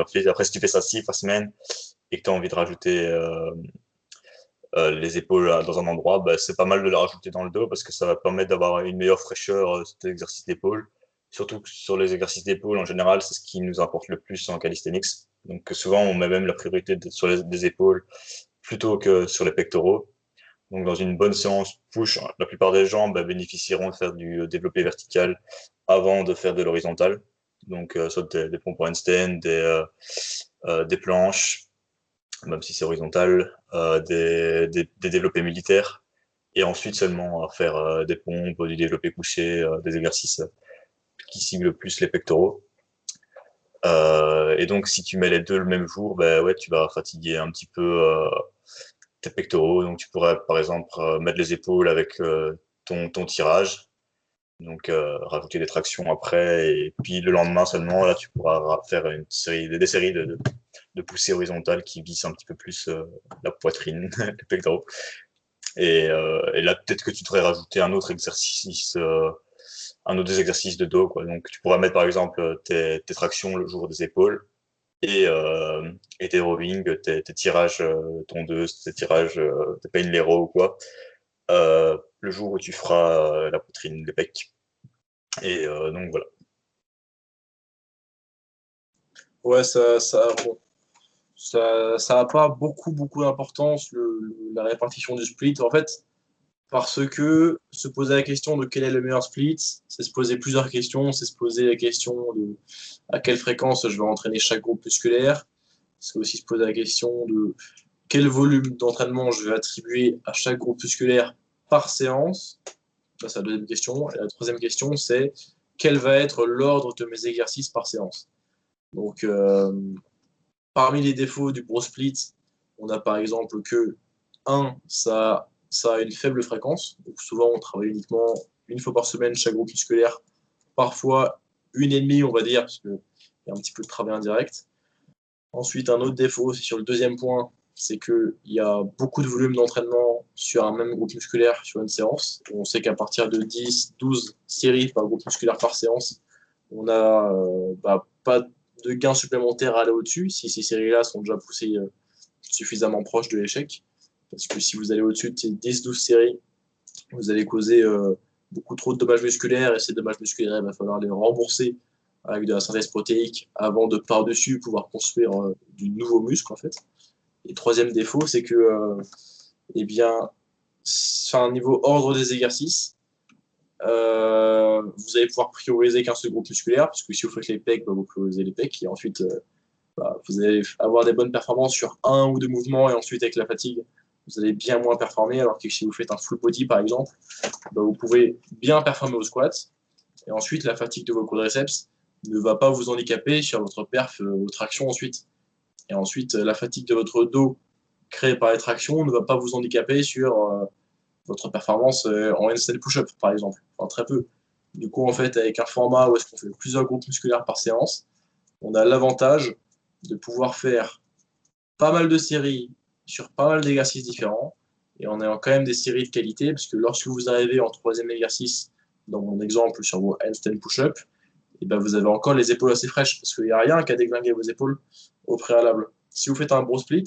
fit. Après, si tu fais ça 6 fois semaine et que tu as envie de rajouter les épaules dans un endroit, bah, c'est pas mal de les rajouter dans le dos parce que ça va permettre d'avoir une meilleure fraîcheur sur tes exercices d'épaule. Surtout que sur les exercices d'épaule, en général, c'est ce qui nous importe le plus en calisthenics. Donc souvent, on met même la priorité sur des épaules plutôt que sur les pectoraux. Donc, dans une bonne séance push, la plupart des gens bah, bénéficieront de faire du développé vertical avant de faire de l'horizontal. Donc, soit des pompes handstand, des planches, même si c'est horizontal, des développés militaires. Et ensuite seulement à faire des pompes, du développé couché, des exercices qui ciblent plus les pectoraux. Et donc, si tu mets les deux le même jour, bah, ouais, tu vas fatiguer un petit peu tes pectoraux. Donc, tu pourrais, par exemple, mettre les épaules avec ton tirage. Donc, rajouter des tractions après. Et puis, le lendemain seulement, là, tu pourras faire des séries de poussées horizontales qui visent un petit peu plus la poitrine, les pectoraux. Et là, peut-être que tu devrais rajouter un autre des exercices de dos, quoi. Donc, tu pourras mettre, par exemple, tes tractions le jour des épaules et tes rowing, tes tirages tondeuses, tes tirages, tes pain lero ou quoi, le jour où tu feras la poitrine, les pecs. Et donc voilà. Ouais, bon, ça a pas beaucoup d'importance, la répartition du split. En fait, Parce que se poser la question de quel est le meilleur split, c'est se poser plusieurs questions. C'est se poser la question de à quelle fréquence je vais entraîner chaque groupe musculaire. C'est aussi se poser la question de quel volume d'entraînement je vais attribuer à chaque groupe musculaire par séance. Ça, c'est la deuxième question. Et la troisième question, c'est quel va être l'ordre de mes exercices par séance. Donc, parmi les défauts du bro split, on a par exemple que, ça a une faible fréquence. Donc, souvent, on travaille uniquement une fois par semaine chaque groupe musculaire, parfois une et demie, on va dire, parce qu'il y a un petit peu de travail indirect. Ensuite, un autre défaut, c'est sur le deuxième point, c'est qu'il y a beaucoup de volume d'entraînement sur un même groupe musculaire sur une séance. On sait qu'à partir de 10, 12 séries par groupe musculaire par séance, on n'a pas de gain supplémentaire à aller au-dessus si ces séries-là sont déjà poussées suffisamment proches de l'échec. Parce que si vous allez au-dessus de ces 10-12 séries, vous allez causer beaucoup trop de dommages musculaires et ces dommages musculaires, il va falloir les rembourser avec de la synthèse protéique avant de par-dessus pouvoir construire du nouveau muscle en fait. Et troisième défaut, c'est que eh bien, sur un niveau ordre des exercices, vous allez pouvoir prioriser qu'un seul groupe musculaire, parce que si vous faites les pecs, vous priorisez les pecs, et ensuite vous allez avoir des bonnes performances sur un ou deux mouvements, et ensuite avec la fatigue, vous allez bien moins performer, alors que si vous faites un full body par exemple, vous pouvez bien performer au squat, et ensuite la fatigue de vos quadriceps ne va pas vous handicaper sur votre perf aux tractions ensuite. Et ensuite, la fatigue de votre dos créée par les tractions ne va pas vous handicaper sur votre performance en handstand push-up, par exemple. Enfin, très peu. Du coup, en fait, avec un format où est-ce qu'on fait plusieurs groupes musculaires par séance, on a l'avantage de pouvoir faire pas mal de séries sur pas mal d'exercices différents. Et on a quand même des séries de qualité, parce que lorsque vous arrivez en troisième exercice, dans mon exemple sur vos handstand push-up, et ben vous avez encore les épaules assez fraîches, parce qu'il n'y a rien qu'à déglinguer vos épaules au préalable. Si vous faites un bro split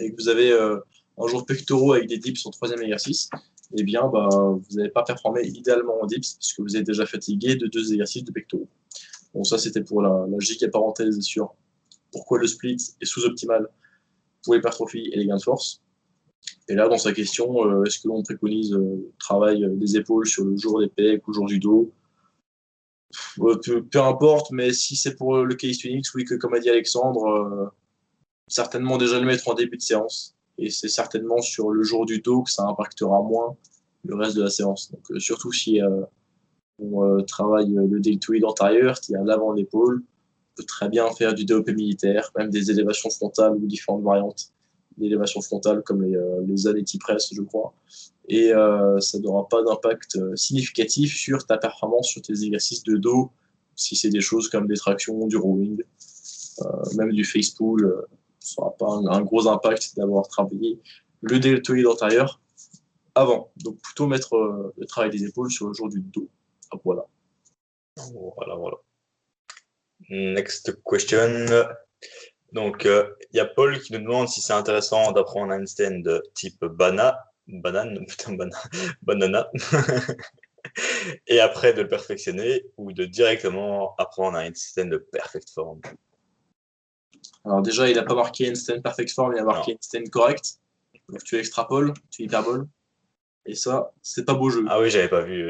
et que vous avez un jour pectoraux avec des dips en troisième exercice, eh bien, vous n'allez pas performer idéalement en dips, puisque vous êtes déjà fatigué de 2 exercices de pectoraux. Bon, ça, c'était pour la giga parenthèse sur pourquoi le split est sous-optimal pour l'hypertrophie et les gains de force. Et là, dans sa question, est-ce que l'on préconise le travail des épaules sur le jour des pecs ou le jour du dos? Peu importe, mais si c'est pour le calisthenics, oui, que comme a dit Alexandre, certainement déjà le mettre en début de séance. Et c'est certainement sur le jour du dos que ça impactera moins le reste de la séance. Donc, surtout si on travaille le deltoïde antérieur, qui est à l'avant de l'épaule, on peut très bien faire du DOP militaire, même des élévations frontales ou différentes variantes d'élévation frontale comme les Anetti Press, je crois. Et ça n'aura pas d'impact significatif sur ta performance, sur tes exercices de dos, si c'est des choses comme des tractions, du rowing, même du face pull, ça n'aura pas un gros impact d'avoir travaillé le deltoïde antérieur avant. Donc plutôt mettre le travail des épaules sur le jour du dos. Hop, voilà. Voilà, voilà. Next question. Donc, il y a Paul qui nous demande si c'est intéressant d'apprendre un handstand de type banana, et après de le perfectionner ou de directement apprendre un handstand de perfect form. Alors déjà, il n'a pas marqué handstand perfect form, il a marqué handstand correct. Donc tu extrapoles, tu hyperboles. Et ça, c'est pas beau jeu. Ah oui, j'avais pas vu.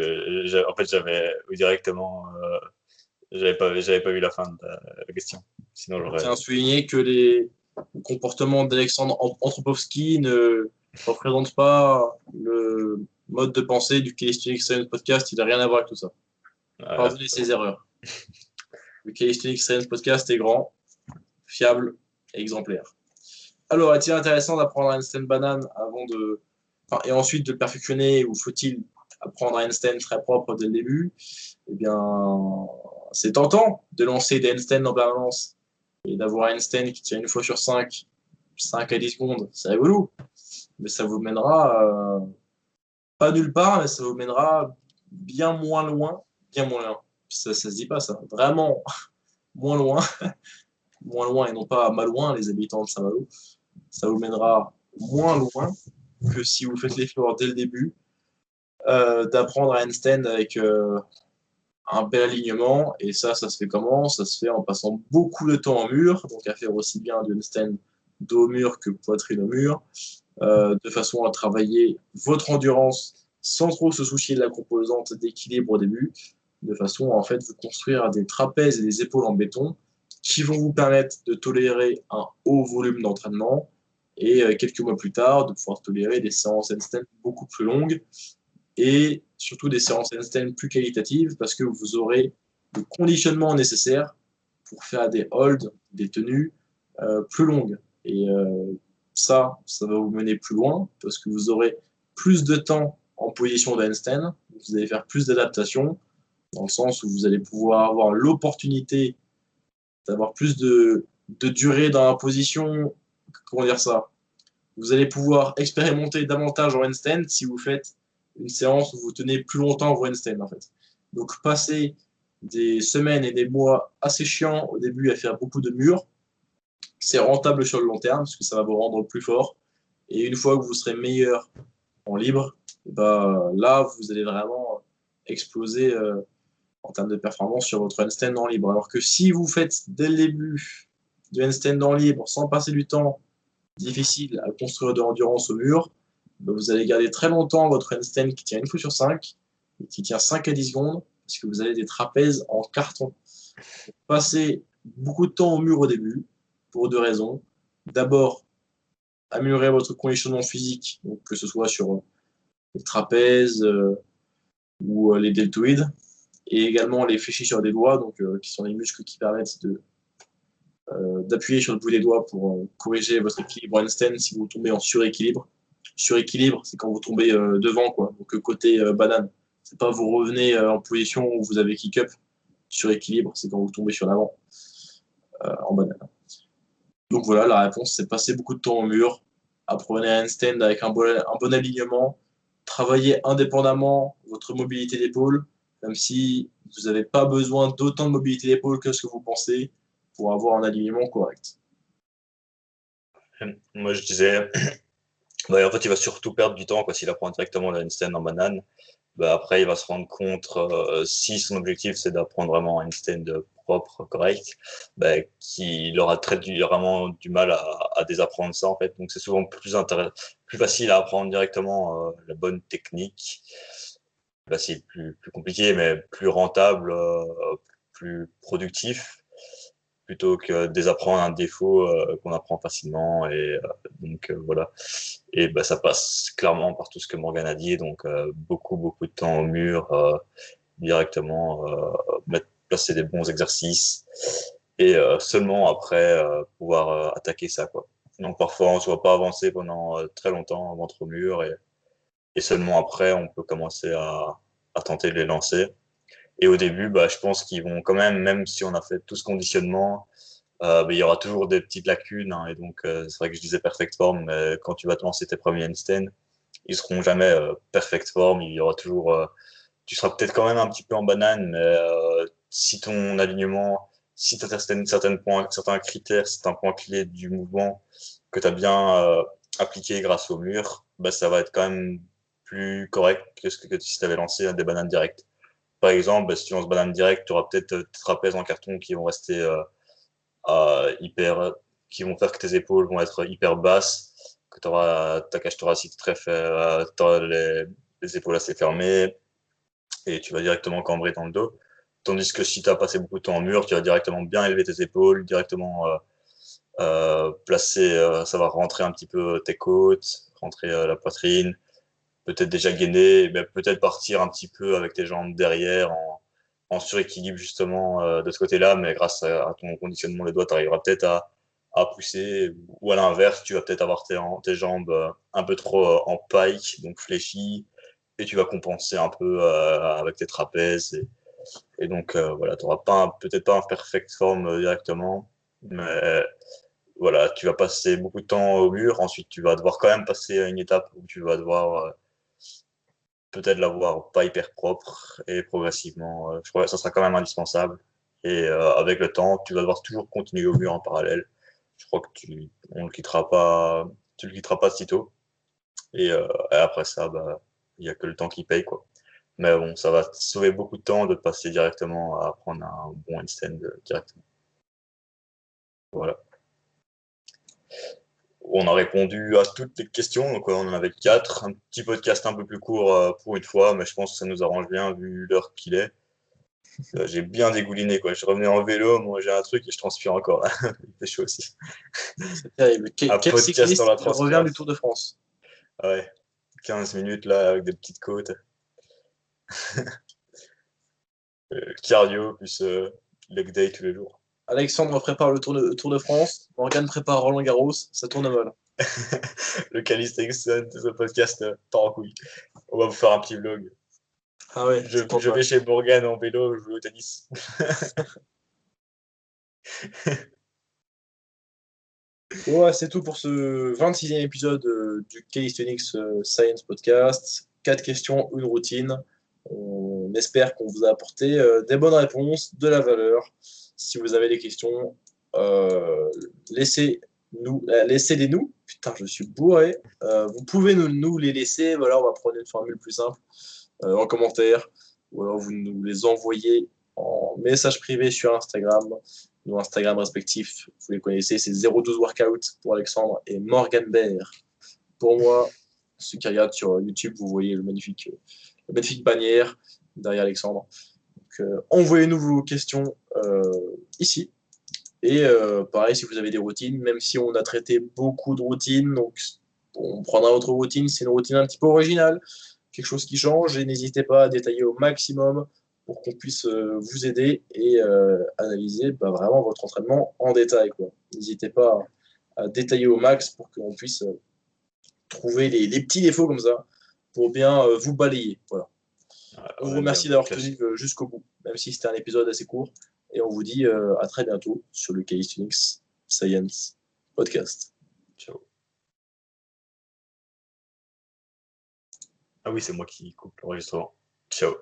En fait, j'avais directement. J'avais pas vu la fin de la question. Sinon, Je j'aurais. tiens à souligner que les comportements d'Alexandre Anthropovski ne représentent pas le mode de pensée du Calisthenics Science Podcast. Il n'a rien à voir avec tout ça. Pardonnez ses erreurs. Le Calisthenics Science Podcast est grand, fiable et exemplaire. Alors, est-il intéressant d'apprendre un handstand banane et ensuite de le perfectionner, ou faut-il apprendre un handstand très propre dès le début? Eh bien, c'est tentant de lancer des handstands en permanence et d'avoir un handstand qui tient une fois sur 5 à 10 secondes. C'est rigolo, mais ça vous mènera pas nulle part, mais ça vous mènera bien moins loin. Bien moins loin. Ça se dit pas ça. Vraiment moins loin. Moins loin et non pas mal loin, les habitants de Saint-Malo. Ça vous mènera moins loin que si vous faites l'effort dès le début d'apprendre à handstand avec un bel alignement. Et ça se fait comment? Ça se fait en passant beaucoup de temps en mur, donc à faire aussi bien du handstand dos au mur que poitrine au mur, de façon à travailler votre endurance sans trop se soucier de la composante d'équilibre au début, de façon à en fait vous construire des trapèzes et des épaules en béton qui vont vous permettre de tolérer un haut volume d'entraînement et quelques mois plus tard de pouvoir tolérer des séances handstand beaucoup plus longues et surtout des séances handstand plus qualitatives parce que vous aurez le conditionnement nécessaire pour faire des holds, des tenues plus longues. Et ça va vous mener plus loin parce que vous aurez plus de temps en position de handstand, vous allez faire plus d'adaptation dans le sens où vous allez pouvoir avoir l'opportunité d'avoir plus de durée dans la position. Comment dire ça? Vous allez pouvoir expérimenter davantage en handstand si vous faites une séance où vous tenez plus longtemps vos handstands en fait. Donc passer des semaines et des mois assez chiants au début à faire beaucoup de murs, c'est rentable sur le long terme parce que ça va vous rendre plus fort. Et une fois que vous serez meilleur en libre, bah, là, vous allez vraiment exploser en termes de performance sur votre handstand en libre. Alors que si vous faites dès le début du handstand en libre sans passer du temps difficile à construire de l'endurance au mur, bah, vous allez garder très longtemps votre handstand qui tient une fois sur 5, qui tient 5 à 10 secondes, parce que vous avez des trapèzes en carton. Passez beaucoup de temps au mur au début, pour deux raisons. D'abord, améliorer votre conditionnement physique, donc que ce soit sur les trapèzes ou les deltoïdes, et également les fléchis sur des doigts, donc, qui sont les muscles qui permettent d'appuyer sur le bout des doigts pour corriger votre équilibre handstand si vous tombez en suréquilibre. Suréquilibre, c'est quand vous tombez devant, quoi, donc côté banane. C'est pas vous revenez en position où vous avez kick-up. Suréquilibre, c'est quand vous tombez sur l'avant en banane. Donc voilà, la réponse, c'est passer beaucoup de temps au mur, apprenez un handstand avec un bon alignement, travailler indépendamment votre mobilité d'épaule, même si vous n'avez pas besoin d'autant de mobilité d'épaule que ce que vous pensez pour avoir un alignement correct. Moi, je disais, bah, en fait, il va surtout perdre du temps quoi, s'il apprend directement le handstand en banane. Bah, après, il va se rendre compte, si son objectif, c'est d'apprendre vraiment un handstand propre, correct, bah, qu'il aura vraiment du mal à désapprendre ça, en fait. Donc, c'est souvent plus facile à apprendre directement la bonne technique. Facile, plus compliqué, mais plus rentable, plus productif plutôt que désapprendre un défaut qu'on apprend facilement. Et voilà. Et bah, ça passe clairement par tout ce que Morgan a dit, donc beaucoup de temps au mur, directement placer des bons exercices et seulement après pouvoir attaquer ça, quoi. Donc parfois on ne se voit pas avancer pendant très longtemps avant au mur et seulement après on peut commencer à tenter de les lancer. Et au début, bah, je pense qu'ils vont quand même si on a fait tout ce conditionnement, bah, il y aura toujours des petites lacunes, hein, et donc c'est vrai que je disais perfect form, mais quand tu vas te lancer tes premiers handstands, ils seront jamais perfect form. Il y aura toujours, tu seras peut-être quand même un petit peu en banane, mais si ton alignement, si tu as certains critères, certains points clés du mouvement que tu as bien appliqué grâce au mur, bah, ça va être quand même plus correct que si tu avais lancé des bananes directes. Par exemple, bah, si tu lances banane directe, tu auras peut-être tes trapèzes en carton qui vont rester hyper, qui vont faire que tes épaules vont être hyper basses, que tu auras ta cage thoracique t'auras les épaules assez fermées et tu vas directement cambrer dans le dos. Tandis que si tu as passé beaucoup de temps en mur, tu vas directement bien élever tes épaules, directement placer, ça va rentrer un petit peu tes côtes, rentrer la poitrine, peut-être déjà gainer, mais peut-être partir un petit peu avec tes jambes derrière en suréquilibre justement de ce côté-là, mais grâce à ton conditionnement des doigts, tu arriveras peut-être à pousser, ou à l'inverse, tu vas peut-être avoir tes jambes un peu trop en pike, donc fléchies, et tu vas compenser un peu avec tes trapèzes, et donc voilà, tu n'auras peut-être pas un perfect form directement, mais voilà, tu vas passer beaucoup de temps au mur, ensuite tu vas devoir quand même passer à une étape où tu vas devoir peut-être l'avoir pas hyper propre et progressivement, je crois que ça sera quand même indispensable. Et avec le temps, tu vas devoir toujours continuer au mur en parallèle. Je crois que tu le quitteras pas sitôt. Et après ça, bah, il y a que le temps qui paye, quoi. Mais bon, ça va te sauver beaucoup de temps de passer directement à prendre un bon handstand directement. Voilà. On a répondu à toutes les questions, donc on en avait 4. Un petit podcast un peu plus court pour une fois, mais je pense que ça nous arrange bien vu l'heure qu'il est. J'ai bien dégouliné, quoi. Je revenais en vélo, moi j'ai un truc et je transpire encore là. Il fait chaud aussi. C'est terrible. Un Quel podcast sur cycliste la il revient du transpiration. Tour de France? Ouais, 15 minutes là avec des petites côtes. Cardio plus leg day tous les jours. Alexandre prépare le Tour de France, Morgane prépare Roland Garros, ça tourne mal. Le Calisthenics, ce podcast, part en couille. On va vous faire un petit vlog. Ah ouais, ça tourne Je mal. vais chez Morgan en vélo jouer au tennis. Ouais, c'est tout pour ce 26e épisode du Calisthenics Science Podcast. 4 questions, une routine. On espère qu'on vous a apporté des bonnes réponses, de la valeur. Si vous avez des questions, laissez-les nous. Putain, je suis bourré. Vous pouvez nous les laisser. Voilà, on va prendre une formule plus simple en commentaire. Ou alors vous nous les envoyez en message privé sur Instagram. Nos Instagram respectifs, vous les connaissez, c'est 012 Workout pour Alexandre et Morgan Bear pour moi. Ceux qui regardent sur YouTube, vous voyez le magnifique bannière derrière Alexandre. Donc, envoyez-nous vos questions ici. Et pareil, si vous avez des routines, même si on a traité beaucoup de routines, donc on prendra votre routine, c'est une routine un petit peu originale, quelque chose qui change, et n'hésitez pas à détailler au maximum pour qu'on puisse vous aider et analyser vraiment votre entraînement en détail, quoi. N'hésitez pas à détailler au max pour qu'on puisse trouver les petits défauts comme ça pour bien vous balayer. Voilà. On vous On aime bien remercie d'avoir tenu clasher. jusqu'au bout, même si c'était un épisode assez court. Et on vous dit à très bientôt sur le Calisthenics Science Podcast. Ciao. Ah oui, c'est moi qui coupe l'enregistrement. Ciao.